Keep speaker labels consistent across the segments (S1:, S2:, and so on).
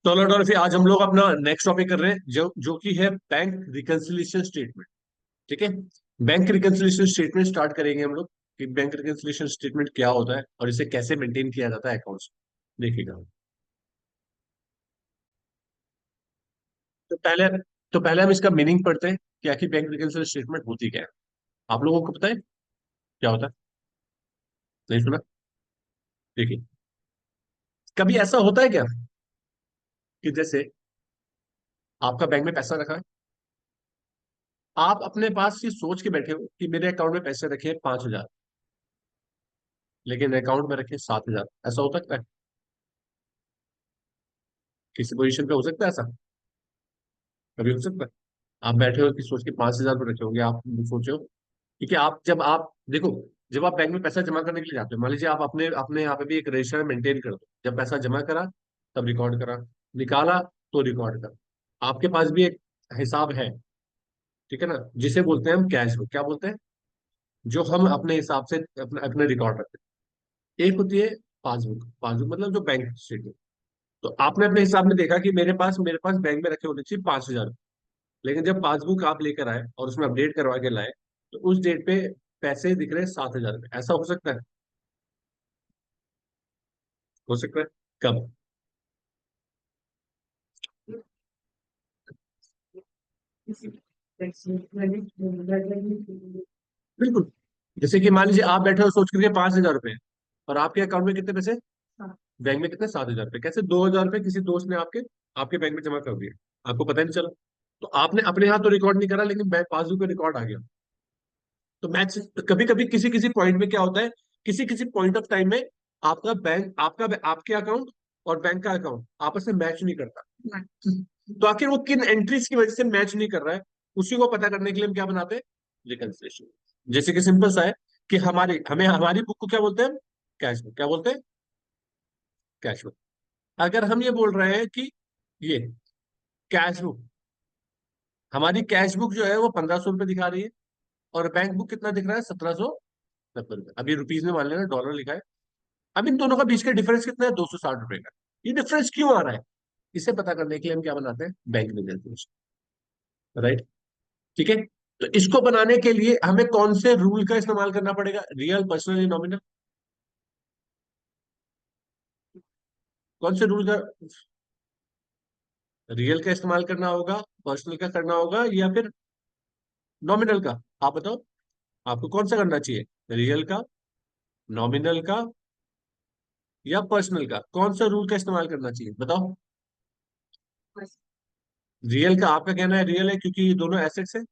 S1: तो लॉर्ड फिर आज हम लोग अपना नेक्स्ट टॉपिक कर रहे हैं जो जो कि है बैंक रिकंसिलिएशन स्टेटमेंट। ठीक है। बैंक रिकंसिलिएशन स्टेटमेंट स्टार्ट करेंगे हम लोग कि बैंक रिकंसिलिएशन स्टेटमेंट क्या होता है और इसे कैसे मेंटेन किया जाता है अकाउंट्स। देखिएगा। तो पहले तो पहले हम इसका मीनिंग पढ़ते हैं कि आखिर बैंक रिकंसिलिएशन स्टेटमेंट होती क्या है। आप लोगों को पता है क्या होता है? नहीं सुना? देखिए, कभी ऐसा होता है क्या कि जैसे आपका बैंक में पैसा रखा है, आप अपने पास ये सोच के बैठे हो कि मेरे अकाउंट में पैसे रखे हैं 5,000, लेकिन अकाउंट में रखे 7,000। ऐसा हो सकता है? किसी पोजीशन पे हो सकता है ऐसा? कभी हो सकता है? आप बैठे हो कि सोच के 5,000 रुपये रखे होंगे, आप सोचो। क्योंकि आप जब आप देखो, जब आप बैंक में पैसा जमा करने के लिए जाते हो, मान लीजिए आप अपने अपने यहाँ पे भी एक रजिस्टर मेंटेन कर दो। जब पैसा जमा करा तब रिकॉर्ड करा, निकाला तो रिकॉर्ड करा। आपके पास भी एक हिसाब है, ठीक है ना, जिसे बोलते हैं हम कैश बुक। क्या बोलते हैं? जो हम अपने हिसाब से अपने अपने रिकॉर्ड रखते हैं। एक होती है पासबुक। पासबुक मतलब जो बैंक स्टेटमेंट। तो आपने अपने हिसाब में देखा कि मेरे पास बैंक में रखे होने चाहिए 5,000, लेकिन जब पासबुक आप लेकर आए और उसमें अपडेट करवा के लाए तो उस डेट पे पैसे दिख रहे 7,000 रुपये। ऐसा हो सकता है? हो सकता है। कब? बिल्कुल। जैसे कि मान लीजिए आप बैठे हो सोच करके 5,000 रुपये, और आपके अकाउंट में कितने पैसे? बैंक में कितने? 7,000 रुपये। कैसे 2,000 रुपये किसी दोस्त ने आपके आपके बैंक में जमा कर दिया, आपको पता ही नहीं चला। तो आपने अपने यहाँ तो रिकॉर्ड नहीं करा, लेकिन बैंक पासबुक पे रिकॉर्ड आ गया। तो मैच कभी कभी किसी किसी पॉइंट में क्या होता है, किसी किसी पॉइंट ऑफ टाइम में आपका बैंक आपके अकाउंट और बैंक का अकाउंट आपस में मैच नहीं करता। तो आखिर वो किन एंट्रीज की वजह से मैच नहीं कर रहा है, उसी को पता करने के लिए हम क्या बनाते हैं? रिकंसिलिएशन। जैसे कि सिंपल सा है कि हमारी बुक को क्या बोलते हैं? Cash book. क्या बोलते हैं? Cash book. अगर हम ये बोल रहे हैं कि ये कैश बुक, हमारी कैश बुक जो है वो 1,500 रुपये दिखा रही है, और बैंक बुक कितना दिख रहा है? 1,790 रुपये। अभी रुपीज में मान लेना, डॉलर लिखा है। अब इन दोनों का बीच का डिफरेंस कितना है? 260 रुपये का। ये डिफरेंस क्यों आ रहा है? इसे पता करने के लिए हम क्या बनाते हैं? Bank reconciliation. राइट। ठीक है। तो इसको बनाने के लिए हमें कौन से रूल का इस्तेमाल करना पड़ेगा? रियल, पर्सनल या नॉमिनल? कौन से रूल का? रियल का इस्तेमाल करना होगा, पर्सनल का करना होगा, या फिर नॉमिनल का? आप बताओ, आपको कौन सा करना चाहिए? रियल का, नॉमिनल का, या पर्सनल का? कौन सा रूल का इस्तेमाल करना चाहिए बताओ? रियल का। आपका कहना है रियल है क्योंकि ये दोनों एसेट्स है।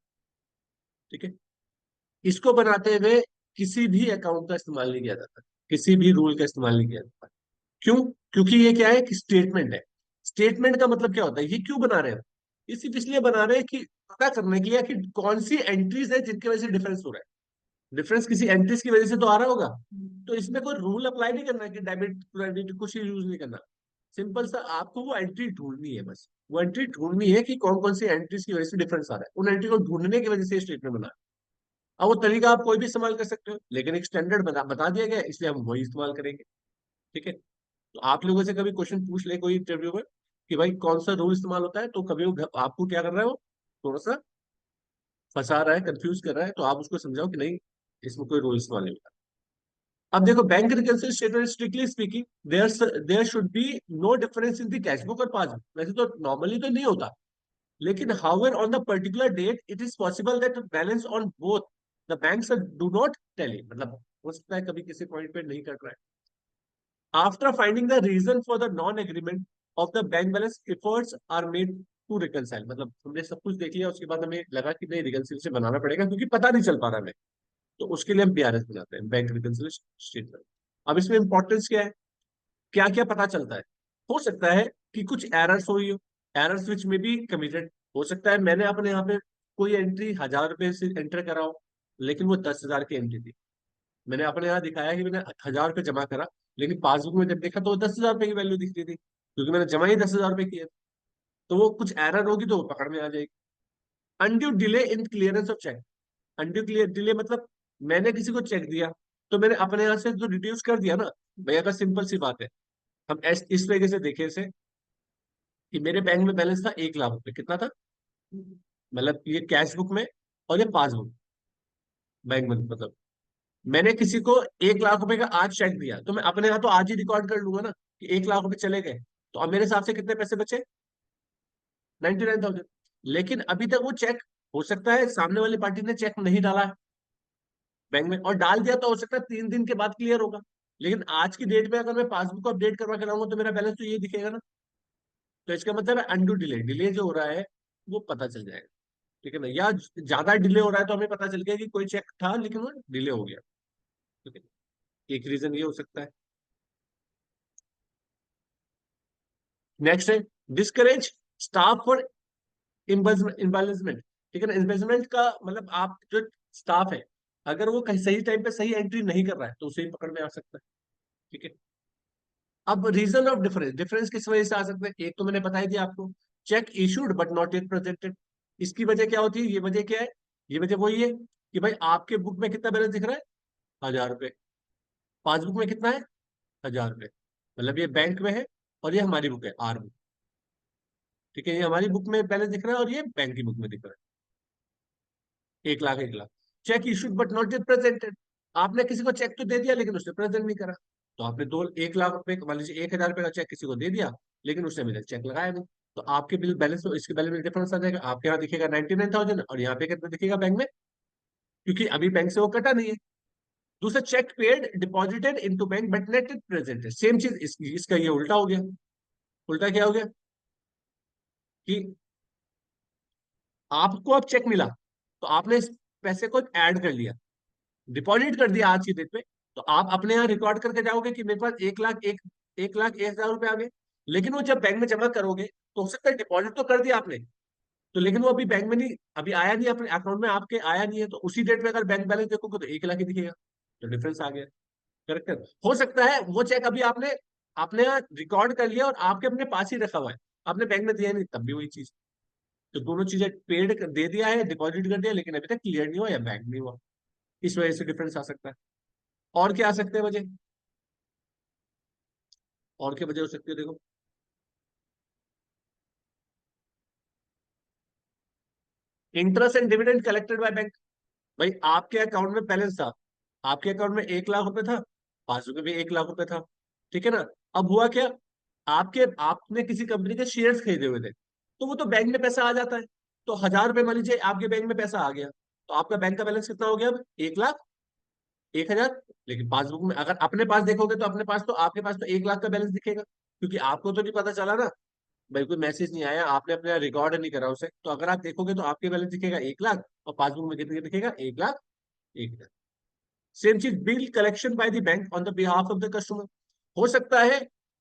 S1: ठीक है। इसको बनाते हुए किसी भी अकाउंट का इस्तेमाल नहीं किया जाता, किसी भी रूल का इस्तेमाल नहीं किया जाता। क्यों? क्योंकि ये क्या है कि स्टेटमेंट है। स्टेटमेंट का मतलब क्या होता है? ये क्यों बना रहे हैं? ये सिर्फ इसलिए बना रहे हैं कि पता करने के लिए कि कौन सी एंट्रीज है जिनकी वजह से डिफरेंस हो रहा है। डिफरेंस किसी एंट्रीज की वजह से तो आ रहा होगा। तो इसमें कोई रूल अप्लाई नहीं करना है कि डेबिट क्रेडिट कुछ यूज नहीं करना। सिंपल सा आपको वो एंट्री ढूंढनी है बस। वो एंट्री ढूंढनी है कि कौन कौन सी एंट्रीज की वजह से डिफरेंस आ रहा है। उन एंट्री को ढूंढने की वजह से स्टेटमेंट बना। अब वो तरीका आप कोई भी इस्तेमाल कर सकते हो, लेकिन एक स्टैंडर्ड बता दिया गया है, इसलिए हम वही इस्तेमाल करेंगे। ठीक है। तो आप लोगों से कभी क्वेश्चन पूछ ले कोई इंटरव्यू में कि भाई कौन सा रूल इस्तेमाल होता है, तो कभी वो आपको क्या कर रहा है, वो थोड़ा सा फंसा रहा है, कंफ्यूज कर रहा है, तो आप उसको समझाओ कि नहीं, इसमें कोई रूल इस्तेमाल नहीं होता। अब देखो, bank reconciliation statement strictly speaking there should be no difference in the cash book और पासबुक। वैसे तो नॉर्मली तो नहीं होता, लेकिन however on the particular date it is possible that balance on both the banks do not tally. मतलब हो सकता है कभी किसी पॉइंट पे नहीं कट रहा है। After finding the reason for the non agreement of the bank balance, efforts are made to reconcile. मतलब हमने सब कुछ देख लिया, उसके बाद हमें लगा कि नहीं, रिकंसिलिएशन बनाना पड़ेगा क्योंकि पता नहीं चल पा रहा है। तो उसके लिए हम बीआरएस बनाते हैं, बैंक रिकंसिलिएशन स्टेटमेंट। अब इसमें इंपॉर्टेंस क्या है? क्या क्या पता चलता है? हो सकता है कि कुछ एरर्स हुई हो, एरर्स विच में बी कमिटेड। हो सकता है मैंने अपने यहाँ पे कोई एंट्री 1,000 रुपए से एंटर करा हो, लेकिन वो 10,000 की एंट्री थी। मैंने अपने यहाँ दिखाया कि मैंने 1,000 रुपये जमा करा, लेकिन पासबुक में जब देखा तो वो 10,000 रुपये की वैल्यू दिख रही थी, क्योंकि मैंने जमा ही 10,000 रुपये किया। तो वो कुछ एरर होगी तो वो पकड़ में आ जाएगी। Undue delay in clearance of cheque. Undue clear delay मतलब मैंने किसी को चेक दिया, तो मैंने अपने यहाँ से जो रिड्यूस कर दिया ना। भैया का सिंपल सी बात है, हम इस तरीके से देखें इसे कि मेरे बैंक में बैलेंस था 1 लाख रुपए, कितना था, मतलब ये कैश बुक में और ये पासबुक, बैंक में मतलब। मैंने किसी को 1 लाख रुपए का आज चेक दिया, तो मैं अपने यहाँ तो आज ही रिकॉर्ड कर लूंगा ना कि 1 लाख रुपए चले गए। तो अब मेरे हिसाब से कितने पैसे बचे, 99,000। लेकिन अभी तक वो चेक, हो सकता है सामने वाली पार्टी ने चेक नहीं डाला है बैंक में, और डाल दिया तो हो सकता है 3 दिन के बाद क्लियर होगा। लेकिन आज की डेट में अगर मैं पासबुक को अपडेट करवा के लाऊंगा तो मेरा बैलेंस तो ये दिखेगा ना। तो इसका मतलब है अनडू डिले, डिले जो हो रहा है वो पता चल जाएगा। ठीक है ना, या ज्यादा डिले हो रहा है तो हमें पता चल गया कि कोई चेक था लेकिन वो डिले हो गया। ठीक है, एक रीजन ये हो सकता है। नेक्स्ट है डिस्करेज स्टाफ फॉर इम्बेजमेंट। ठीक है ना, इम्बेजमेंट का मतलब आप जो स्टाफ है, अगर वो कहीं सही टाइम पे सही एंट्री नहीं कर रहा है तो उसे ही पकड़ में आ सकता है। ठीक है, अब रीजन ऑफ डिफरेंस, डिफरेंस किस वजह से आ सकता है, एक तो मैंने बता ही दिया आपको, check issued but not yet presented. इसकी वजह क्या होती है, ये वजह क्या है, ये वजह वही है कि भाई आपके बुक में कितना बैलेंस दिख रहा है, 1,000 रुपए, पासबुक में कितना है, 1,000 रुपए, मतलब ये बैंक में है और ये हमारी बुक है, आर बुक। ठीक है, ये हमारी बुक में बैलेंस दिख रहा है और ये बैंक की बुक में दिख रहा है, 1 lakh 1 lakh. Check issued but not yet presented, आपने किसी को चेक तो दे दिया लेकिन उसने प्रेजेंट नहीं करा। तो आपने 1 लाख रुपए, मान लीजिए 1,000 रुपए का चेक किसी को दे दिया लेकिन उसने मेरा चेक लगाया नहीं। तो आपके बिल बैलेंस में, इसके बैलेंस में डिफरेंस आ जाएगा, आपके यहाँ दिखेगा 99,000 और यहाँ पे कितना दिखेगा बैंक में, क्योंकि अभी बैंक से वो कटा नहीं है। दूसरा, cheque paid deposited into bank but not present, same चीज इसका ये उल्टा हो गया। उल्टा क्या हो गया कि आपको अब चेक मिला तो आपने इस पैसे को ऐड कर लिया, डिपॉजिट कर दिया आज की डेट में। तो आप अपने यहाँ रिकॉर्ड करके जाओगे कि मेरे पास 1 लाख 1 हजार रुपए आ गए। लेकिन वो जब बैंक में जमा करोगे तो हो सकता है डिपॉजिट तो कर दिया आपने, तो लेकिन वो अभी बैंक में नहीं, अभी आया नहीं, अपने अकाउंट में आपके आया नहीं है, तो उसी डेट में अगर बैंक बैलेंस देखोगे तो 1 लाख ही दिखेगा। तो डिफरेंस आ गया। करेक्ट है। हो सकता है वो चेक अभी आपने अपने यहाँ रिकॉर्ड कर लिया और आपके अपने पास ही रखा हुआ है, आपने बैंक में दिया नहीं, तब भी वही चीज। तो दोनों चीजें पेड दे दिया है, डिपॉजिट कर दिया, लेकिन अभी तक क्लियर नहीं हुआ या बैंक नहीं हुआ, इस वजह से डिफरेंस आ सकता है। और क्या आ सकते हैं वजह, और क्या वजह हो सकती है, देखो। Interest and dividend collected by bank. भाई आपके अकाउंट में बैलेंस था, आपके अकाउंट में 1 लाख रुपए था, पासबुक में भी 1 लाख रुपए था। ठीक है ना, अब हुआ क्या, आपके आपने किसी कंपनी के शेयर्स खरीदे हुए थे, तो वो तो बैंक में पैसा आ जाता है। तो 1,000 रुपए मान लीजिए आपके बैंक में पैसा आ गया, तो आपका बैंक का बैलेंस कितना हो गया अब, 1 लाख 1 हजार। लेकिन पासबुक में अगर अपने पास देखोगे तो अपने पास तो, आपके पास तो 1 लाख का बैलेंस दिखेगा, क्योंकि आपको तो नहीं पता चला ना, भाई कोई मैसेज नहीं आया, आपने अपना रिकॉर्ड नहीं करा उसे, तो अगर आप देखोगे तो आपके बैलेंस दिखेगा 1 लाख और पासबुक में कितने दिखेगा, 1 लाख 1 हजार। सेम चीज bill collection by the bank on the behalf of the customer. हो सकता है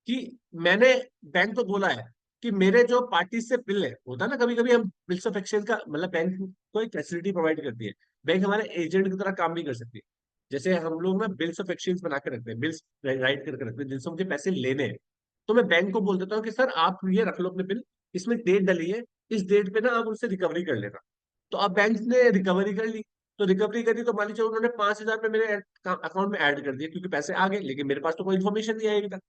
S1: कि मैंने बैंक को बोला है कि मेरे जो पार्टी से बिल है, होता है ना कभी कभी हम बिल्स ऑफ एक्सचेंज का, मतलब बैंक को एक फैसिलिटी प्रोवाइड करती है, बैंक हमारे एजेंट की तरह काम भी कर सकती है। जैसे हम लोग ना बिल्स ऑफ एक्सचेंज बना के रखते हैं, बिल्स राइट करके रखते हैं जिनसे मुझे पैसे लेने हैं। तो मैं बैंक को बोल देता हूँ कि सर आप ये रख लो अपने बिल, इसमें डेट डली है, इस डेट पे ना आप उनसे रिकवरी कर लेना। तो अब बैंक ने रिकवरी कर ली, तो रिकवरी करी तो मान लीजिए उन्होंने 5,000 पे मेरे अकाउंट में ऐड कर दिए, क्योंकि पैसे आ गए, लेकिन मेरे पास तो कोई इन्फॉर्मेशन नहीं आई अभी तक।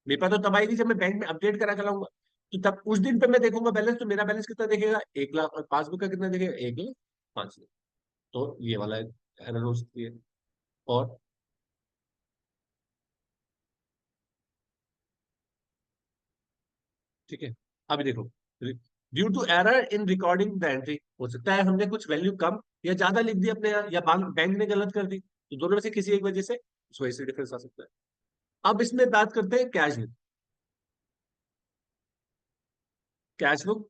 S1: मेरे पास तो तब आएगी जब मैं बैंक में अपडेट करा के लाऊंगा। तो तब उस दिन पे मैं देखूंगा बैलेंस, तो मेरा बैलेंस कितना दिखेगा, 1 लाख, और पासबुक का कितना दिखेगा, 1 लाख 5 हजार। तो ये वाला एरर हो सकती है। और ठीक है, अभी देखो, due to error in recording the entry, हो सकता है हमने कुछ वैल्यू कम या ज्यादा लिख दी अपने यहाँ, या बैंक ने गलत कर दी, तो दोनों में से किसी एक वजह से उस वजह से डिफरेंस आ सकता है। अब इसमें बात करते हैं कैश बुक। कैश बुक,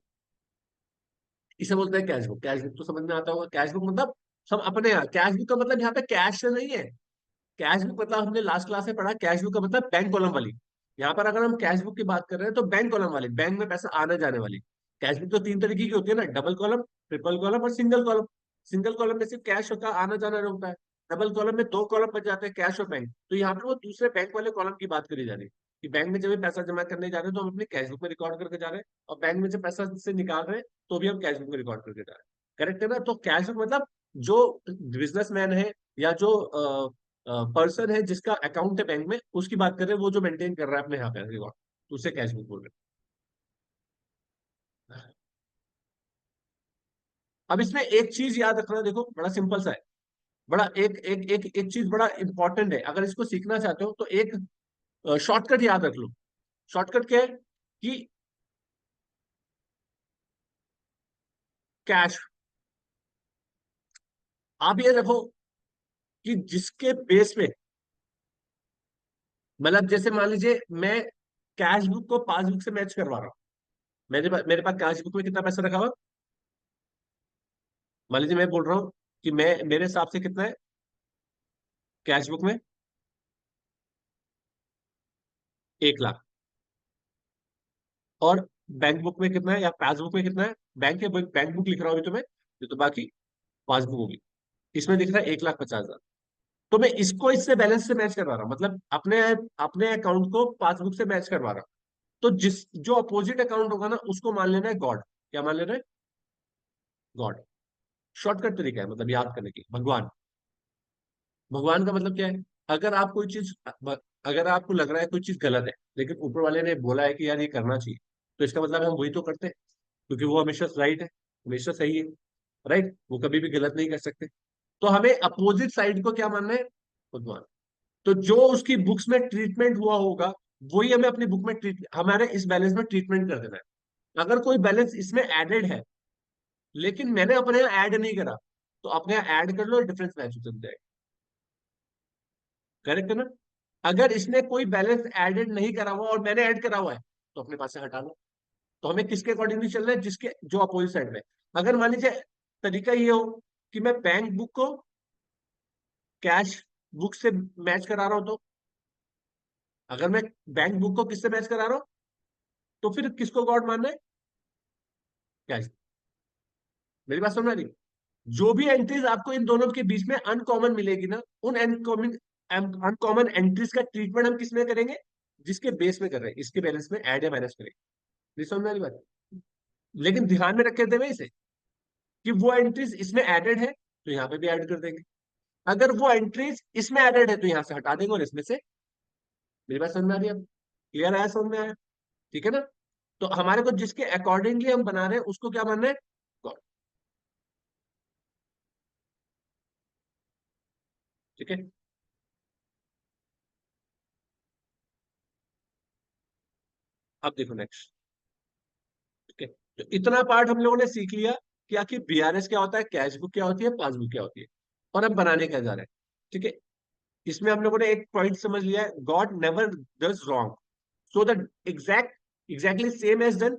S1: इसे बोलते हैं कैश बुक। कैश बुक तो समझ में आता होगा, कैश बुक मतलब सब अपने यहाँ, कैश बुक का मतलब यहाँ पे कैश से नहीं है। कैश बुक मतलब हमने लास्ट क्लास में पढ़ा, कैश बुक का मतलब बैंक कॉलम वाली। यहाँ पर अगर हम कैश बुक की बात कर रहे हैं तो बैंक कॉलम वाली, बैंक में पैसा आने जाने वाली। कैश बुक तो 3 तरीके की होती है ना, डबल कॉलम, ट्रिपल कॉलम और सिंगल कॉलम। सिंगल कॉलम में सिर्फ कैश होता है, आना जाना होता है। डबल कॉलम में 2 कॉलम बच जाते हैं, कैश और बैंक। तो यहाँ पर वो दूसरे बैंक वाले कॉलम की बात करी जा रही है कि बैंक में जब भी पैसा जमा करने जा रहे हैं तो हम अपने कैश बुक में रिकॉर्ड करके जा रहे हैं, और बैंक में जब पैसा से निकाल रहे हैं तो भी हम कैश बुक में रिकॉर्ड करके जा रहे हैं। करेक्ट है ना, तो कैश बुक मतलब जो बिजनेसमैन है या जो पर्सन है जिसका अकाउंट है बैंक में, उसकी बात कर रहे हैं, वो जो मेंटेन कर रहा है अपने यहाँ पे रिकॉर्ड, तो उसे कैश बुक बोल रहे हैं। अब इसमें एक चीज याद रखना, देखो बड़ा सिंपल सा है, बड़ा एक एक एक एक चीज बड़ा इंपॉर्टेंट है, अगर इसको सीखना चाहते हो तो एक शॉर्टकट याद रख लो। शॉर्टकट क्या है कि कैश, आप ये देखो कि जिसके बेस पे, मतलब जैसे मान लीजिए मैं कैश बुक को पासबुक से मैच करवा रहा हूँ, मेरे पास कैश बुक में कितना पैसा रखा हुआ, मान लीजिए मैं बोल रहा हूँ कि मैं, मेरे हिसाब से कितना है कैश बुक में, 1 लाख। और बैंक बुक में कितना है या पासबुक में कितना है, बैंक बुक लिख रहा हूँ अभी तो मैं, ये तो बाकी पासबुक होगी, इसमें दिख रहा है 1,50,000। तो मैं इसको इससे बैलेंस से मैच करवा रहा हूँ, मतलब अपने अपने अकाउंट को पासबुक से मैच करवा रहा हूँ। तो जिस जो अपोजिट अकाउंट होगा ना, उसको मान लेना है गॉड। क्या मान लेना है? गॉड। शॉर्टकट तरीका है, मतलब याद करने की, भगवान। भगवान का मतलब क्या है? अगर आप कोई चीज, अगर आपको लग रहा है कोई चीज गलत है, लेकिन ऊपर वाले ने बोला है कि यार ये करना चाहिए, तो इसका मतलब हम वही तो करते हैं, क्योंकि वो हमेशा राइट है, हमेशा सही है, राइट, वो कभी भी गलत नहीं कर सकते। तो हमें अपोजिट साइड को क्या मानना है? भगवान। तो जो उसकी बुक्स में ट्रीटमेंट हुआ होगा, वही हमें अपनी बुक में ट्रीट, हमारे इस बैलेंस में ट्रीटमेंट कर देना है। अगर कोई बैलेंस इसमें एडेड है, लेकिन मैंने अपने यहाँ ऐड नहीं करा, तो अपने यहाँ ऐड कर लो, डिफरेंस मैच हो जाएगा। करेक्ट है ना? अगर इसने कोई बैलेंस एडेड नहीं करा हुआ और मैंने ऐड करा हुआ है, तो अपने पास से हटा लो। तो हमें किसके अकॉर्डिंगली चलना है? जिसके जो अपोजिट साइड में। अगर मान लीजिए तरीका ये हो कि मैं बैंक बुक को कैश बुक से मैच करा रहा हूं, तो अगर मैं बैंक बुक को किससे मैच करा रहा हूं, तो फिर किसको गॉड मानना है? कैश। मेरी बात समझ आ रही? जो भी एंट्रीज आपको इन दोनों के बीच में अनकॉमन मिलेगी ना, उन अनकॉमन अनकॉमन एंट्रीज का ट्रीटमेंट हम किस में करेंगे? जिसके बेस में कर रहे हैं, इसके बैलेंस में ऐड या माइनस करेंगे। ये समझ में आ रही बात? लेकिन ध्यान में रखे थे इसे, कि वो एंट्रीज इसमें एडेड है, तो यहाँ पे भी ऐड कर देंगे। अगर वो एंट्रीज इसमें एडेड है, तो यहाँ से हटा देंगे और इसमें से। मेरी बात समझ में आ रही है? अब क्लियर आया? समझ में आया? ठीक है ना? तो हमारे को जिसके अकॉर्डिंगली हम बना रहे हैं, उसको क्या मानना है? God। ठीक है। अब देखो नेक्स्ट। ठीक है, तो इतना पार्ट हम लोगों ने सीख लिया कि आखिर बीआरएस क्या होता है, कैश बुक क्या होती है, पासबुक क्या होती है, और हम बनाने क्या जा रहे हैं। ठीक है, इसमें हम लोगों ने एक पॉइंट समझ लिया है, God never does wrong, so that exactly same as done.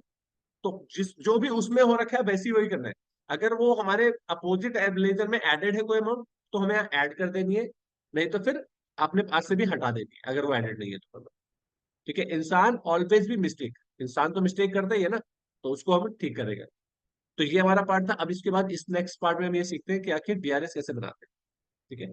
S1: तो जिस जो भी उसमें हो रखा है, वैसे ही वही करना है। अगर वो हमारे अपोजिट लेजर में एडेड है कोई अमाउंट, तो हमें ऐड कर देनी है, नहीं तो फिर अपने पास से भी हटा देनी है, अगर वो एडेड नहीं है तो। ठीक है, इंसान ऑलवेज भी मिस्टेक, इंसान तो मिस्टेक करता ही है ना, तो उसको हम ठीक करेंगे। तो ये हमारा पार्ट था। अब इसके बाद इस नेक्स्ट पार्ट में हम ये सीखते हैं कि आखिर बीआरएस कैसे बनाते हैं। ठीक है।